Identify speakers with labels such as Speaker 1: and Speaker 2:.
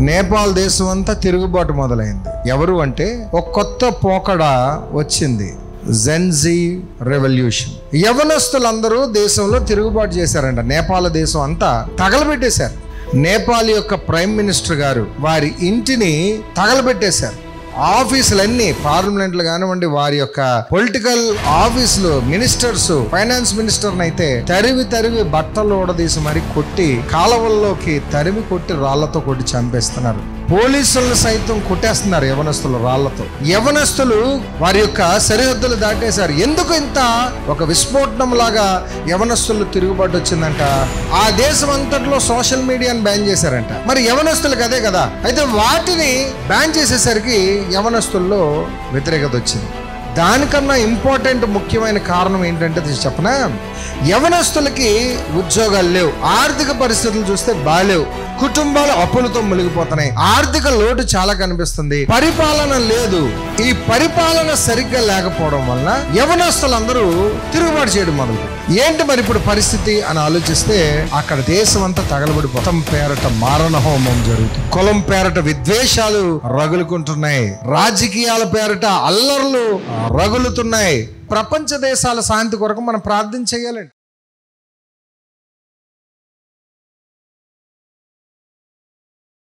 Speaker 1: నేపాల్ దేశం అంతా తిరుగుబాటు మొదలైంది. ఎవరు అంటే ఒక కొత్త పోకడ వచ్చింది, జెన్జీ రెవల్యూషన్. యవనస్తులందరూ దేశంలో తిరుగుబాటు చేశారంట. నేపాల్ దేశం అంతా తగలబెట్టేశారు. నేపాల్ యొక్క ప్రైమ్ మినిస్టర్ గారు వారి ఇంటిని తగలబెట్టేశారు. ఆఫీసులన్నీ, పార్లమెంట్లు కానివ్వండి, వారి యొక్క పొలిటికల్ ఆఫీసులు, మినిస్టర్స్, ఫైనాన్స్ మినిస్టర్ అయితే తరివి బట్టలు ఊడదీసి మరి కొట్టి, కాలవల్లోకి తరిమి కొట్టి రాళ్లతో కొట్టి చంపేస్తున్నారు. పోలీసులను సైతం కొట్టేస్తున్నారు యవనస్తులు రాళ్లతో. యవనస్తులు వారి యొక్క సరిహద్దులు దాటేశారు. ఎందుకు ఇంత ఒక విస్ఫోటనం లాగా యవనస్తులు తిరుగుబాటు వచ్చిందంట? ఆ దేశం అంతట్లో సోషల్ మీడియాని బ్యాన్ చేశారంట. మరి యవనస్తులకు అదే కదా. అయితే వాటిని బ్యాన్ చేసేసరికి యవనస్తుల్లో వ్యతిరేకత వచ్చింది. దానికన్నా ఇంపార్టెంట్ ముఖ్యమైన కారణం ఏంటంటే చెప్పనా, యవనస్తులకి ఉద్యోగాలు లేవు, ఆర్థిక పరిస్థితులు చూస్తే బాలేవు, కుటుంబాలు అప్పులతో మునిగిపోతున్నాయి, ఆర్థిక లోటు చాలా కనిపిస్తుంది, పరిపాలన లేదు. ఈ పరిపాలన సరిగ్గా లేకపోవడం వలన యవనస్తులందరూ తిరుగుబాటు చేయడం మొదలు. ఏంటి మరి ఇప్పుడు పరిస్థితి అని ఆలోచిస్తే, అక్కడ దేశం అంతా తగలబడిపోతాం పేరట మారణ హోమం జరుగుతుంది, కులం పేరట విద్వేషాలు రగులుకుంటున్నాయి, రాజకీయాల పేరట అల్లర్లు రగులుతున్నాయి. ప్రపంచ దేశాల శాంతి కొరకు మనం ప్రార్థన చేయాలండి.